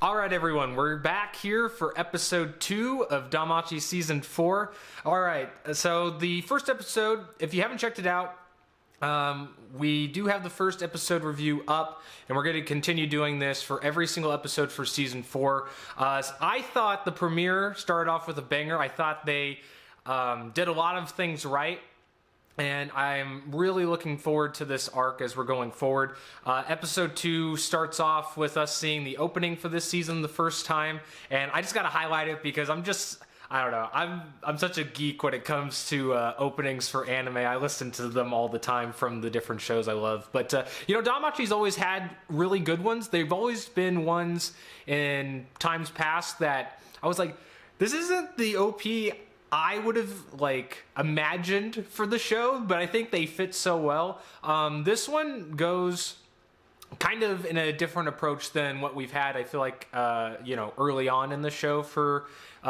All right, everyone, we're back here for episode 2 of Danmachi season 4. All right, so the first episode, if you haven't checked it out, we do have the first episode review up, and we're going to continue doing this for every single episode for season 4. I thought the premiere started off with a banger. I thought they did a lot of things right. And I'm really looking forward to this arc as we're going forward. Episode 2 starts off with us seeing the opening for this season the first time. And I just got to highlight it because I don't know, I'm such a geek when it comes to openings for anime. I listen to them all the time from the different shows I love. But, Danmachi's always had really good ones. They've always been ones in times past that I was like, this isn't the OP I would have imagined for the show, but I think they fit so well. This one goes kind of in a different approach than what we've had, I feel like, early on in the show for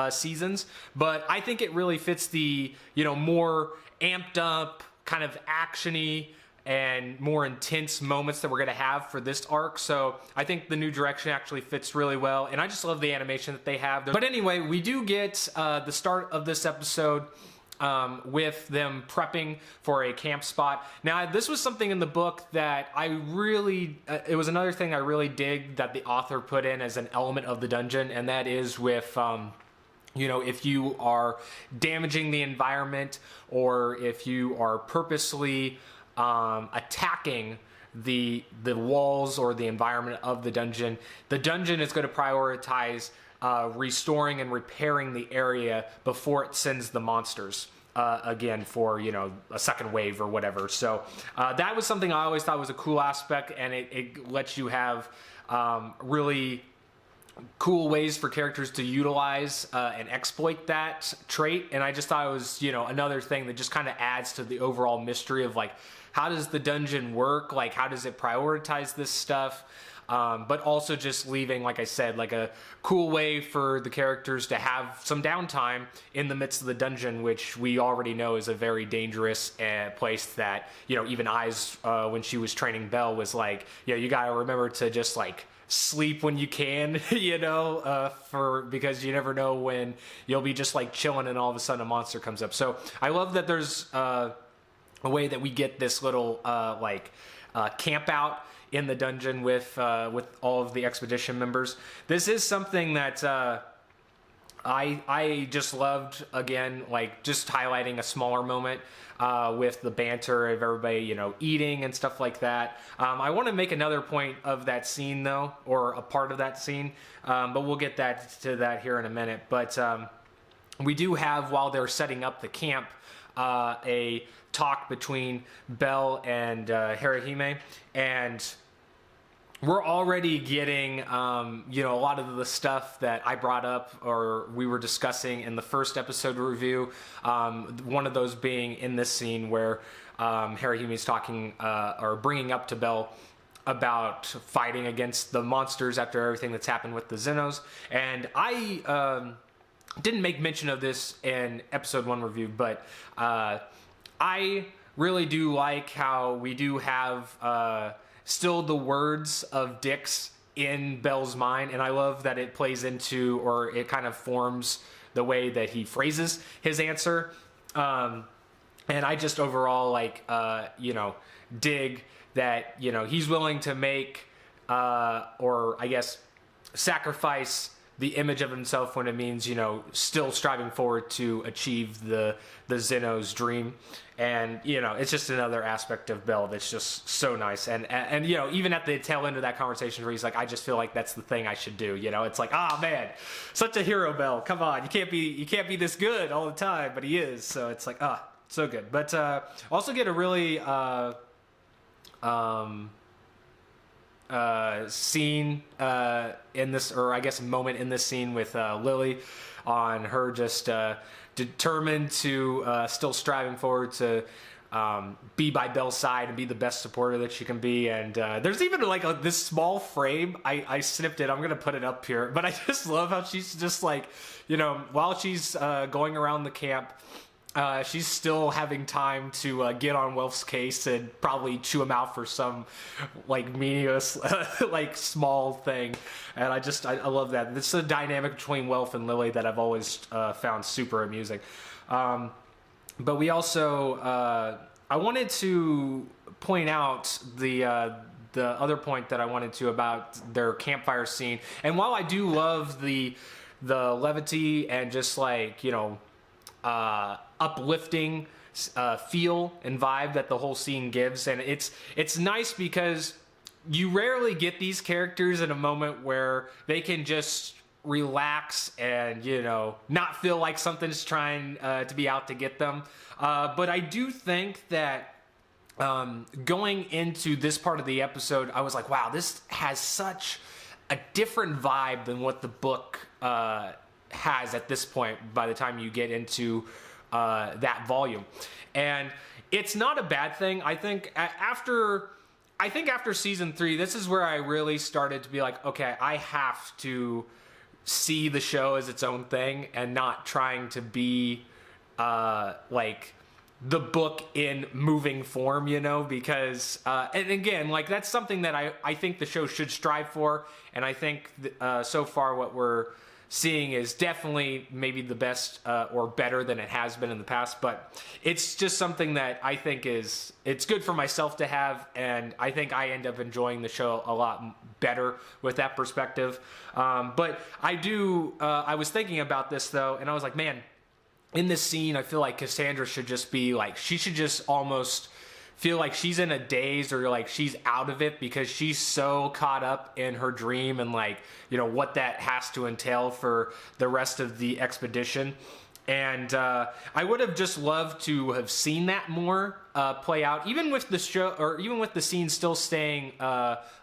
seasons. But I think it really fits the, more amped up, kind of action-y, and more intense moments that we're going to have for this arc. So I think the new direction actually fits really well, and I just love the animation that they have. But anyway, we do get the start of this episode with them prepping for a camp spot. Now, this was something in the book that I really, it was another thing I really dig that the author put in as an element of the dungeon, and that is with if you are damaging the environment, or if you are purposely attacking the walls or the environment of the dungeon is going to prioritize restoring and repairing the area before it sends the monsters again for a second wave or whatever. So that was something I always thought was a cool aspect, and it lets you have really cool ways for characters to utilize and exploit that trait. And I just thought it was another thing that just kind of adds to the overall mystery of how does the dungeon work, how does it prioritize this stuff, but also just leaving, like I said, a cool way for the characters to have some downtime in the midst of the dungeon, which we already know is a very dangerous place that even Ai's when she was training Belle was you gotta remember to just sleep when you can, because you never know when you'll be just chilling and all of a sudden a monster comes up. So I love that there's a way that we get this little camp out in the dungeon with all of the expedition members. This is something that I just loved, again, just highlighting a smaller moment with the banter of everybody, eating and stuff like that. I want to make another point of that scene, though, or a part of that scene, but we'll get to that here in a minute. But we do have, while they're setting up the camp, a talk between Belle and Harahime, and we're already getting, a lot of the stuff that I brought up or we were discussing in the first episode review. One of those being in this scene where Harahime's talking or bringing up to Belle about fighting against the monsters after everything that's happened with the Xenos. And I didn't make mention of this in episode 1 review, but I really do like how we do have still the words of Dix in Belle's mind, and I love that it plays into, or it kind of forms the way that he phrases his answer. And I just overall dig that he's willing to make or I guess sacrifice the image of himself when it means still striving forward to achieve the Xenos dream. And it's just another aspect of Belle that's just so nice. And even at the tail end of that conversation where he's like, I just feel like that's the thing I should do. It's like, man, such a hero, Belle. Come on, you can't be this good all the time, but he is. So it's like, so good. But also get a really scene in this, or I guess a moment in this scene with Lily on her just determined to still striving forward to be by Belle's side and be the best supporter that she can be. And there's even this small frame, I snipped it, I'm gonna put it up here, but I just love how she's just while she's going around the camp, she's still having time to get on Wilf's case and probably chew him out for some like meaningless like small thing. And I love that. It's a dynamic between Wilf and Lily that I've always found super amusing. But we also I wanted to point out the other point that I wanted to about their campfire scene. And while I do love the levity and just like, you know, uplifting feel and vibe that the whole scene gives, and it's nice because you rarely get these characters in a moment where they can just relax and, you know, not feel like something's trying to be out to get them. But I do think that going into this part of the episode, I was like, wow, this has such a different vibe than what the book has at this point by the time you get into that volume. And it's not a bad thing. I think after season 3, this is where I really started to be like, okay, I have to see the show as its own thing and not trying to be like the book in moving form, you know, because and again, like that's something that I think the show should strive for, and I think so far what we're seeing is definitely maybe the best or better than it has been in the past. But it's just something that I think it's good for myself to have, and I think I end up enjoying the show a lot better with that perspective. But I was thinking about this though, and I was like, man, in this scene, I feel like Cassandra should just be like, she should just almost feel like she's in a daze or like she's out of it because she's so caught up in her dream and like, you know, what that has to entail for the rest of the expedition. And I would have just loved to have seen that more play out, even with the show, or even with the scene still staying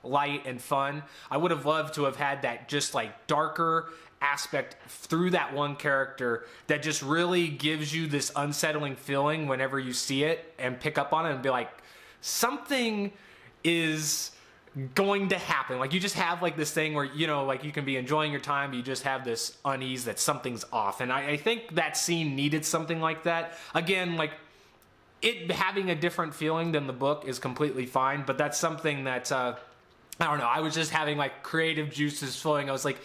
light and fun. I would have loved to have had that just like darker aspect through that one character that just really gives you this unsettling feeling whenever you see it and pick up on it and be like, something is going to happen. Like you just have like this thing where, you know, like you can be enjoying your time, but you just have this unease that something's off. And I think that scene needed something like that. Again, like it having a different feeling than the book is completely fine, but that's something that I don't know, I was just having like creative juices flowing. I was like,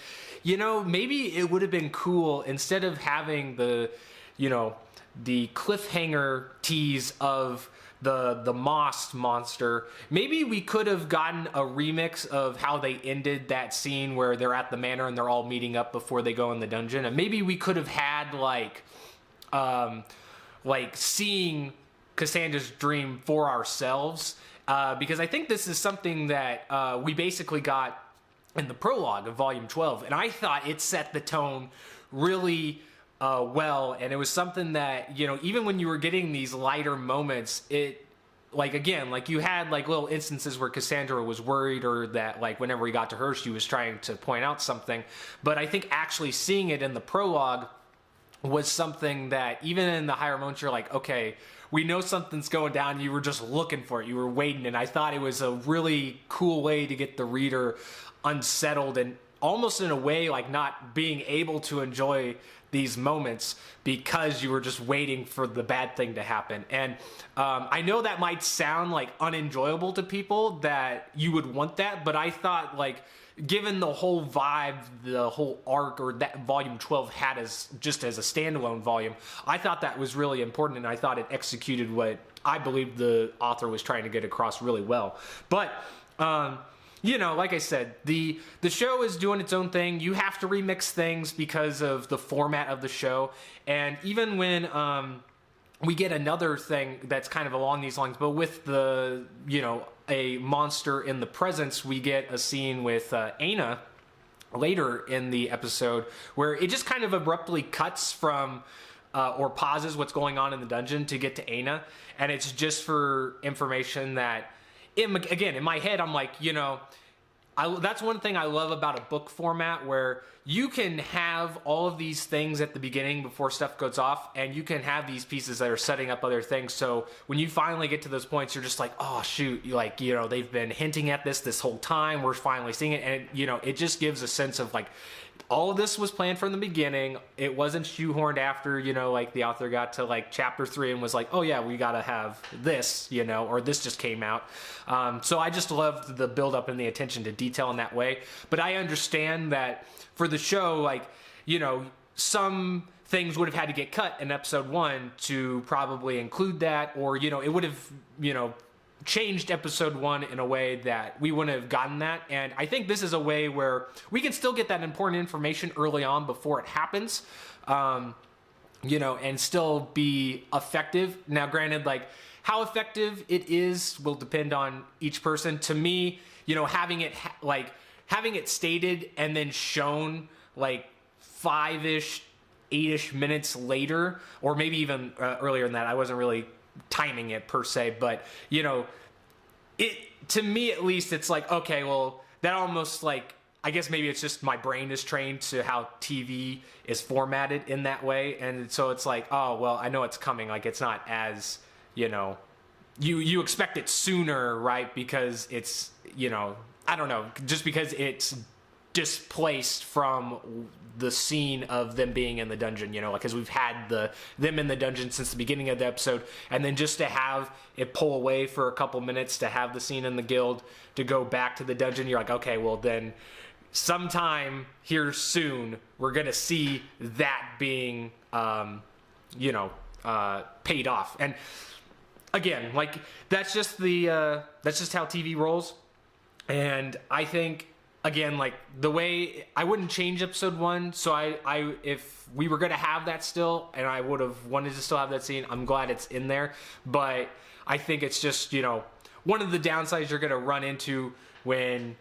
you know, maybe it would have been cool instead of having the, you know, the cliffhanger tease of the moss monster. Maybe we could have gotten a remix of how they ended that scene where they're at the manor and they're all meeting up before they go in the dungeon. And maybe we could have had like seeing Cassandra's dream for ourselves. Because I think this is something that we basically got in the prologue of Volume 12, and I thought it set the tone really well, and it was something that, you know, even when you were getting these lighter moments, it, like, again, like, you had, like, little instances where Cassandra was worried, or that, like, whenever we got to her, she was trying to point out something, but I think actually seeing it in the prologue was something that, even in the higher moments, you're like, okay, we know something's going down, you were just looking for it, you were waiting, and I thought it was a really cool way to get the reader unsettled and almost in a way like not being able to enjoy these moments because you were just waiting for the bad thing to happen. And I know that might sound like unenjoyable to people that you would want that, but I thought, like, given the whole vibe, the whole arc, or that Volume 12 had as just as a standalone volume, I thought that was really important, and I thought it executed what I believe the author was trying to get across really well. But you know, like I said, the show is doing its own thing. You have to remix things because of the format of the show. And even when we get another thing that's kind of along these lines, but with the, you know, a monster in the presence, we get a scene with Aina later in the episode where it just kind of abruptly cuts from or pauses what's going on in the dungeon to get to Aina. And it's just for information that, again, in my head, I'm like, you know, that's one thing I love about a book format, where you can have all of these things at the beginning before stuff goes off, and you can have these pieces that are setting up other things. So when you finally get to those points, you're just like, oh shoot, they've been hinting at this whole time. We're finally seeing it, and it just gives a sense of like, all of this was planned from the beginning. It wasn't shoehorned after, the author got to like chapter 3 and was like, oh yeah, we gotta have this, or this just came out. So I just loved the build up and the attention to detail in that way. But I understand that for the show, like, some things would have had to get cut in episode 1 to probably include that, or, it would have, changed episode 1 in a way that we wouldn't have gotten that. And I think this is a way where we can still get that important information early on before it happens, and still be effective. Now, granted, like, how effective it is will depend on each person. To me, having it stated and then shown like 5-ish, 8-ish minutes later, or maybe even earlier than that. I wasn't really timing it per se, but to me at least, it's like, okay, well, that almost like, I guess maybe it's just my brain is trained to how TV is formatted in that way, and so it's like, oh well, I know it's coming. Like, it's not as, you expect it sooner, right? Because it's, I don't know, just because it's displaced from the scene of them being in the dungeon, because we've had them in the dungeon since the beginning of the episode, and then just to have it pull away for a couple minutes to have the scene in the guild to go back to the dungeon, you're like, okay, well then sometime here soon we're gonna see that being paid off. And again, like, that's just how TV rolls. And I think, again, like, the way I wouldn't change episode 1, so I if we were gonna have that still, and I would have wanted to still have that scene, I'm glad it's in there. But I think it's just, one of the downsides you're gonna run into when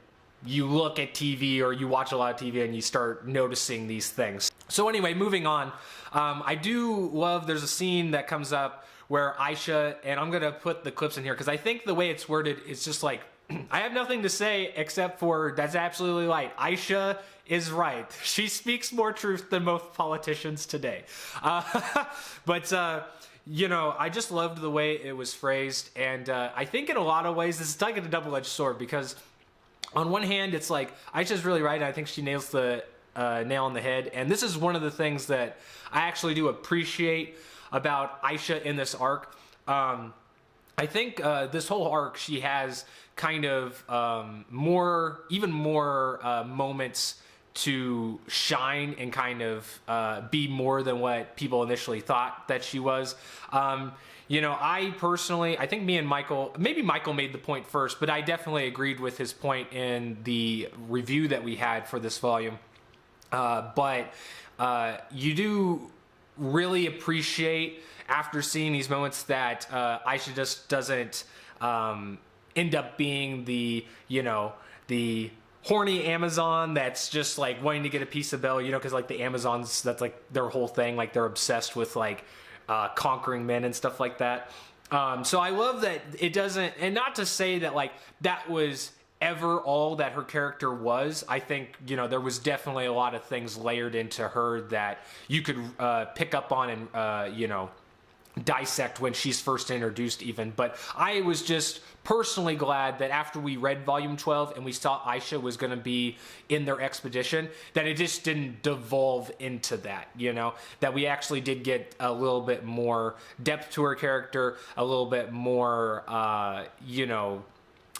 you look at TV or you watch a lot of TV and you start noticing these things. So anyway, moving on, I do love, there's a scene that comes up where Aisha, and I'm gonna put the clips in here because I think the way it's worded is just like, I have nothing to say except for that's absolutely right. Aisha is right. She speaks more truth than most politicians today. But I just loved the way it was phrased. And I think in a lot of ways, this is like a double-edged sword, because on one hand, it's like, Aisha's really right. And I think she nails the nail on the head. And this is one of the things that I actually do appreciate about Aisha in this arc. I think this whole arc, she has kind of even more moments to shine and kind of be more than what people initially thought that she was. I personally, I think me and maybe Michael made the point first, but I definitely agreed with his point in the review that we had for this volume. But you do really appreciate, after seeing these moments, that Aisha just doesn't end up being the horny Amazon that's just like wanting to get a piece of Belle, because like the Amazons, that's like their whole thing, like they're obsessed with like conquering men and stuff like that. So I love that it doesn't, and not to say that like that was ever all that her character was. I think, there was definitely a lot of things layered into her that you could pick up on and, dissect when she's first introduced even. But I was just personally glad that after we read volume 12 and we saw Aisha was going to be in their expedition, that it just didn't devolve into that, that we actually did get a little bit more depth to her character, a little bit more, a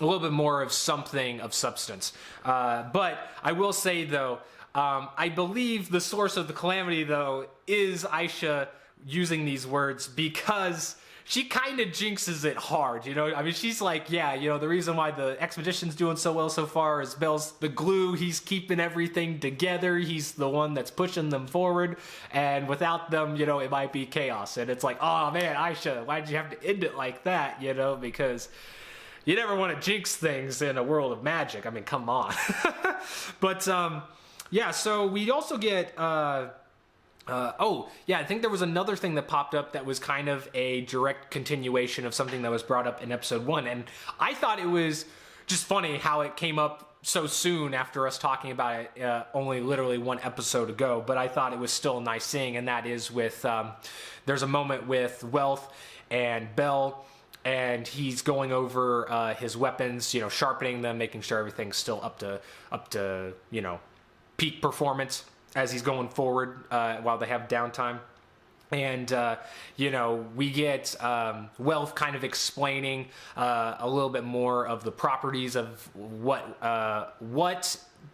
little bit more of something of substance. But I will say, though, I believe the source of the calamity, though, is Aisha using these words, because she kind of jinxes it hard, I mean, she's like, yeah, the reason why the expedition's doing so well so far is Belle's the glue. He's keeping everything together. He's the one that's pushing them forward. And without them, it might be chaos. And it's like, oh man, Aisha, why'd you have to end it like that? Because you never want to jinx things in a world of magic. I mean, come on. But, yeah, so we also get, I think there was another thing that popped up that was kind of a direct continuation of something that was brought up in episode 1. And I thought it was just funny how it came up so soon after us talking about it only literally one episode ago, but I thought it was still nice seeing, and that is with there's a moment with Wealth and Bell, and he's going over his weapons, sharpening them, making sure everything's still up to peak performance as he's going forward while they have downtime. And, we get Wealth kind of explaining a little bit more of the properties of what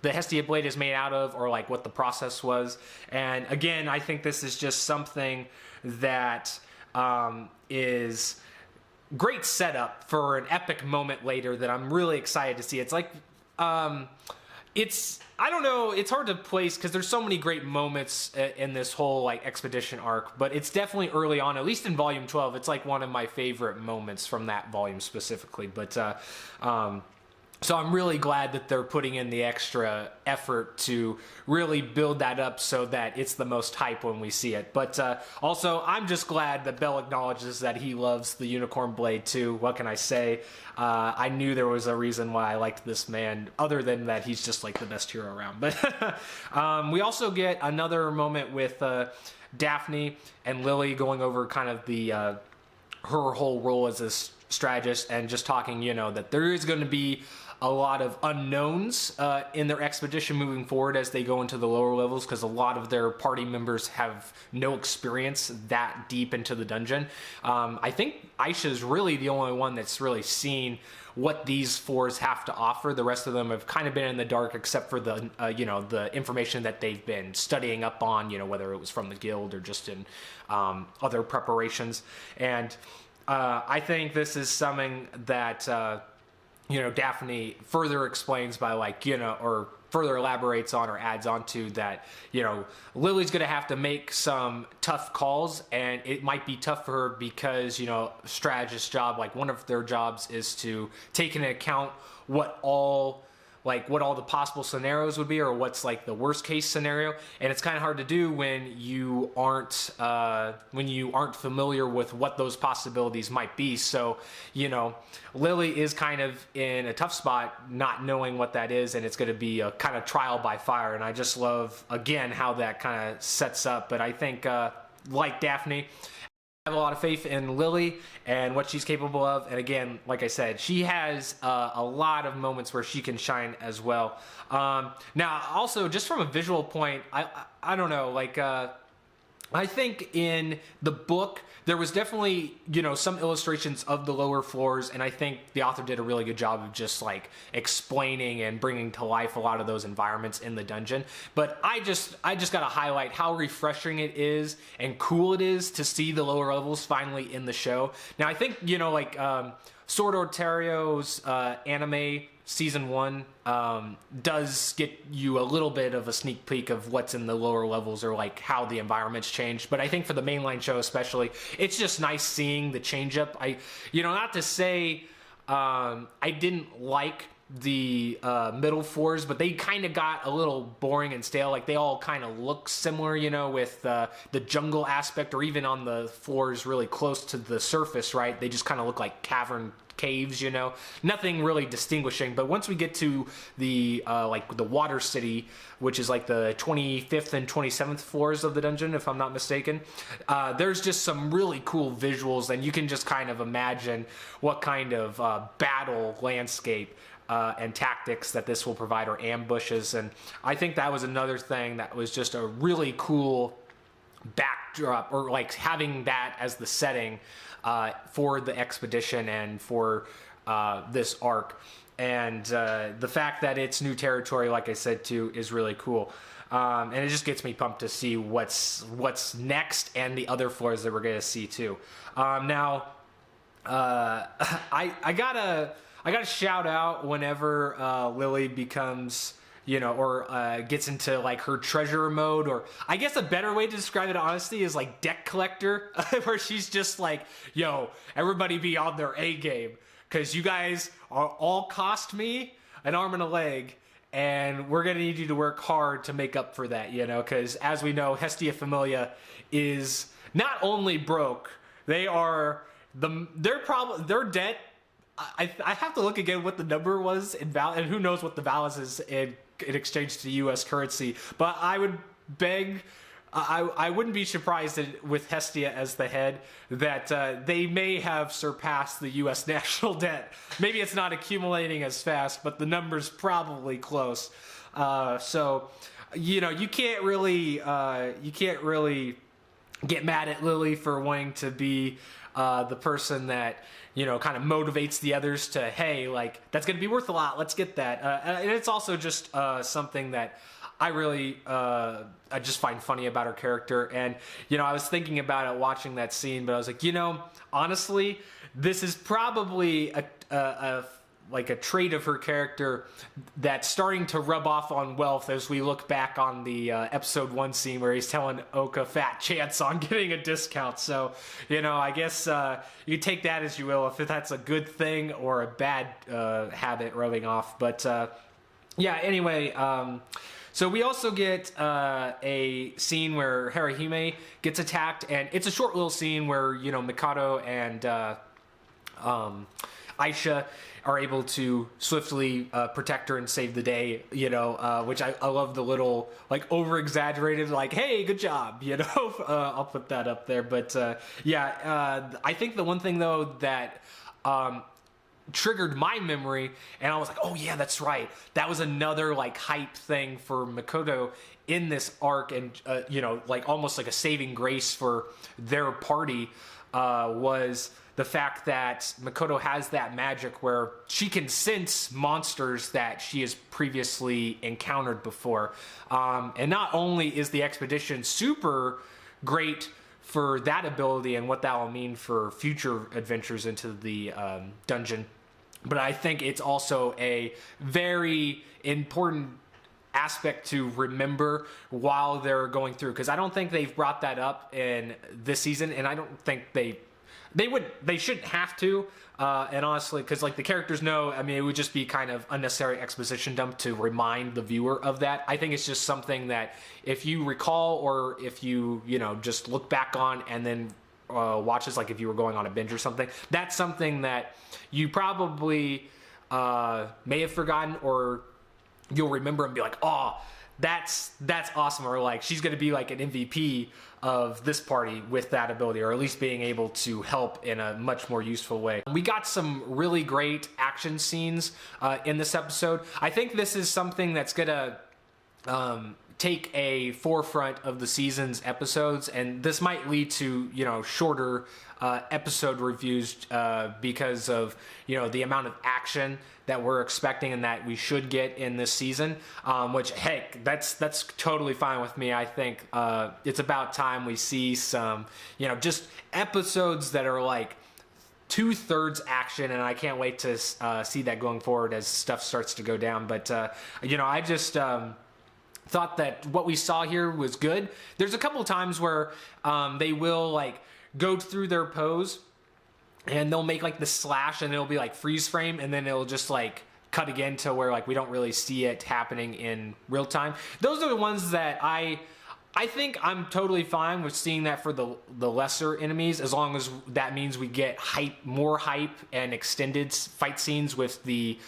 the Hestia blade is made out of, or like what the process was. And again, I think this is just something that is great setup for an epic moment later that I'm really excited to see. It's like, I don't know, it's hard to place because there's so many great moments in this whole like expedition arc, but it's definitely early on, at least in volume 12. It's like one of my favorite moments from that volume specifically. But so I'm really glad that they're putting in the extra effort to really build that up so that it's the most hype when we see it. But also, I'm just glad that Bell acknowledges that he loves the Unicorn Blade too. What can I say? I knew there was a reason why I liked this man, other than that he's just like the best hero around. But we also get another moment with Daphne and Lily going over kind of the her whole role as a strategist, and just talking, that there is going to be a lot of unknowns in their expedition moving forward as they go into the lower levels, because a lot of their party members have no experience that deep into the dungeon. I think Aisha's really the only one that's really seen what these fours have to offer. The rest of them have kind of been in the dark, except for the the information that they've been studying up on, whether it was from the guild or just in other preparations. And I think this is something that Daphne further explains by or further elaborates on or adds on to, that, Lily's going to have to make some tough calls, and it might be tough for her because, strategist's job, like one of their jobs is to take into account what all the possible scenarios would be, or what's like the worst case scenario. And it's kind of hard to do when you aren't familiar with what those possibilities might be. So, Lily is kind of in a tough spot, not knowing what that is, and it's going to be a kind of trial by fire. And I just love, again, how that kind of sets up. But I think, like Daphne, I have a lot of faith in Lily and what she's capable of. And again, like I said, she has a lot of moments where she can shine as well. Now, also, just from a visual point, I don't know, I think in the book, there was definitely, some illustrations of the lower floors, and I think the author did a really good job of just explaining and bringing to life a lot of those environments in the dungeon. But I just got to highlight how refreshing it is and cool it is to see the lower levels finally in the show. Now, I think, Sword Ontario's anime season 1 does get you a little bit of a sneak peek of what's in the lower levels, or how the environment's changed. But I think for the mainline show especially, it's just nice seeing the change up. Not to say I didn't like the middle fours, but they kind of got a little boring and stale. They all kind of look similar, with the jungle aspect, or even on the floors really close to the surface, right? They just kind of look like cavern caves, nothing really distinguishing. But once we get to the the water city, which is the 25th and 27th floors of the dungeon, if I'm not mistaken, there's just some really cool visuals, and you can just kind of imagine what kind of battle landscape and tactics that this will provide, or ambushes. And I think that was another thing that was just a really cool backdrop, or having that as the setting for the expedition and for this arc. And the fact that it's new territory, like I said too, is really cool. And it just gets me pumped to see what's next, and the other floors that we're going to see too. Now, I gotta shout out whenever Lily becomes, or gets into her treasurer mode, or I guess a better way to describe it, honestly, is deck collector, where she's just yo, everybody be on their A game, because you guys are all cost me an arm and a leg, and we're gonna need you to work hard to make up for that, because as we know, Hestia Familia is not only broke, their debt, I have to look again what the number was in Val, and who knows what the balance is in exchange to U.S. currency. But I would beg, I wouldn't be surprised that with Hestia as the head that they may have surpassed the U.S. national debt. Maybe it's not accumulating as fast, but the number's probably close. So, you know, you can't really get mad at Lily for wanting to be the person that, you know, kind of motivates the others to, hey, like, that's going to be worth a lot. Let's get that. And it's also just something that I really, I just find funny about her character. And, you know, I was thinking about it watching that scene, but I was like, you know, honestly, this is probably like a trait of her character that's starting to rub off on Wealth as we look back on the episode 1 scene where he's telling Oka fat chance on getting a discount. So, you know, I guess you take that as you will, if that's a good thing or a bad habit rubbing off. But yeah, anyway, so we also get a scene where Harahime gets attacked, and it's a short little scene where, you know, Mikado and Aisha are able to swiftly protect her and save the day, you know, which I love the little, like, over-exaggerated, like, hey, good job, you know? I'll put that up there. But, yeah, I think the one thing, though, that triggered my memory, and I was like, oh, yeah, that's right. That was another, like, hype thing for Makoto in this arc, and, you know, like, almost like a saving grace for their party was the fact that Makoto has that magic where she can sense monsters that she has previously encountered before. And not only is the expedition super great for that ability and what that will mean for future adventures into the dungeon, but I think it's also a very important aspect to remember while they're going through, because I don't think they've brought that up in this season, and I don't think they shouldn't have to, and honestly, because, like, the characters know, I mean, it would just be kind of unnecessary exposition dump to remind the viewer of that. I think it's just something that if you recall, or if you know, just look back on and then watch this, like if you were going on a binge or something, that's something that you probably may have forgotten, or you'll remember and be like, oh, that's awesome, or like, she's going to be like an MVP of this party with that ability, or at least being able to help in a much more useful way. We got some really great action scenes in this episode. I think this is something that's going to take a forefront of the season's episodes, and this might lead to, you know, shorter episode reviews because of, you know, the amount of action that we're expecting and that we should get in this season, which, heck, that's totally fine with me. I think it's about time we see some, you know, just episodes that are like 2/3 action, and I can't wait to see that going forward as stuff starts to go down. But you know, I just thought that what we saw here was good. There's a couple times where they will, like, go through their pose and they'll make like the slash, and it'll be like freeze frame, and then it'll just like cut again to where like we don't really see it happening in real time. Those are the ones that I think I'm totally fine with seeing that for the lesser enemies, as long as that means we get more hype and extended fight scenes with the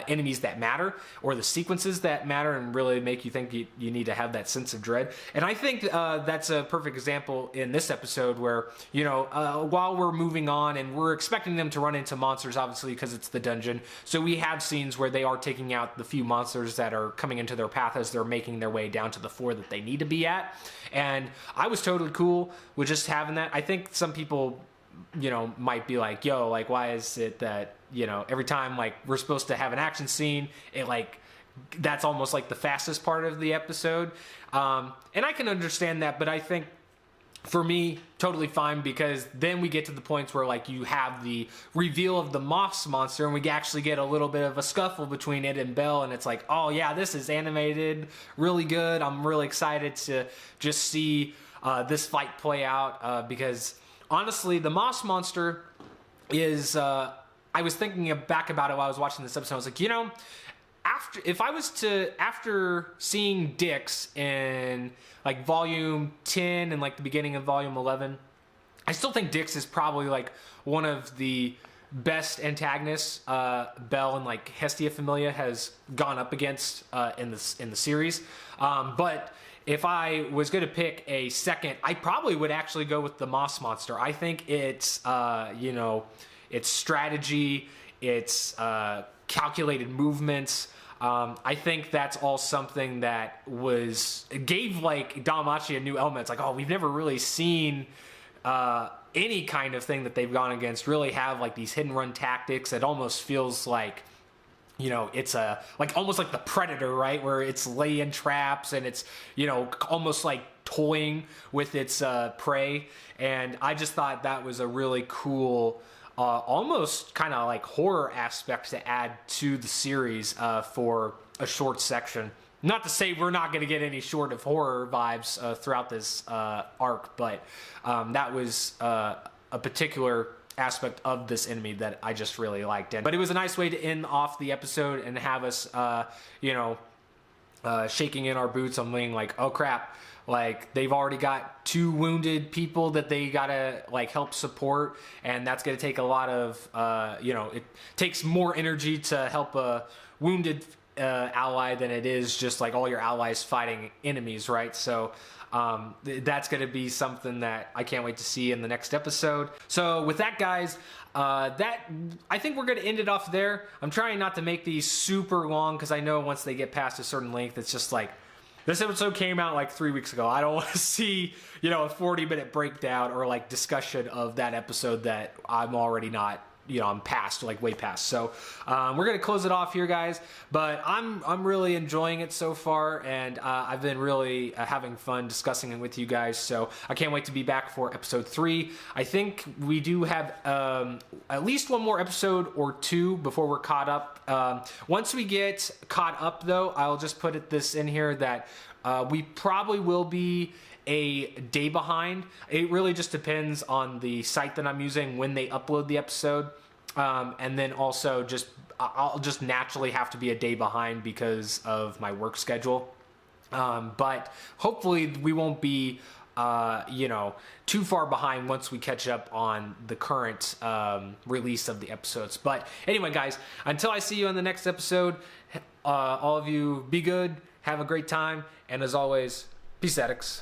enemies that matter, or the sequences that matter and really make you think you need to have that sense of dread. And I think that's a perfect example in this episode where, you know, while we're moving on and we're expecting them to run into monsters, obviously, because it's the dungeon, so we have scenes where they are taking out the few monsters that are coming into their path as they're making their way down to the floor that they need to be at. And I was totally cool with just having that. I think some people, you know, might be like, yo, like, why is it that, you know, every time like we're supposed to have an action scene, it like, that's almost like the fastest part of the episode. And I can understand that, but I think for me, totally fine, because then we get to the points where like you have the reveal of the moss monster, and we actually get a little bit of a scuffle between it and Belle, and it's like, oh yeah, this is animated really good. I'm really excited to just see this fight play out, because honestly, the moss monster is, I was thinking back about it while I was watching this episode. I was like, you know, after seeing Dix in like volume 10 and like the beginning of volume 11, I still think Dix is probably like one of the best antagonists Bell and like Hestia Familia has gone up against in the series. But if I was going to pick a second, I probably would actually go with the Moss Monster. I think it's its strategy, its calculated movements. I think that's all something that gave like Danmachi a new element. It's like, oh, we've never really seen any kind of thing that they've gone against really have like these hidden run tactics. It almost feels like, it's almost like the Predator, right? Where it's laying traps and it's, almost like toying with its prey. And I just thought that was a really cool, almost kind of like horror aspect to add to the series for a short section. Not to say we're not going to get any short of horror vibes throughout this arc, but that was a particular aspect of this enemy that I just really liked. But it was a nice way to end off the episode and have us, shaking in our boots on being like, oh crap, like they've already got 2 wounded people that they gotta like help support, and that's gonna take a lot of, it takes more energy to help a wounded ally than it is just like all your allies fighting enemies, right? So that's going to be something that I can't wait to see in the next episode. So with that, guys, I think we're going to end it off there. I'm trying not to make these super long because I know once they get past a certain length, it's just like, this episode came out like 3 weeks ago. I don't want to see, a 40-minute breakdown or like discussion of that episode that I'm already not, I'm past, like way past. So we're gonna close it off here, guys. But I'm really enjoying it so far, and I've been really having fun discussing it with you guys. So I can't wait to be back for episode 3. I think we do have at least one more episode or 2 before we're caught up. Once we get caught up, though, I'll just put this in here that we probably will be a day behind. It really just depends on the site that I'm using when they upload the episode, and then also I'll just naturally have to be a day behind because of my work schedule, but hopefully we won't be too far behind once we catch up on the current release of the episodes. But anyway, guys, until I see you on the next episode, all of you be good, have a great time, and as always, peace, addicts.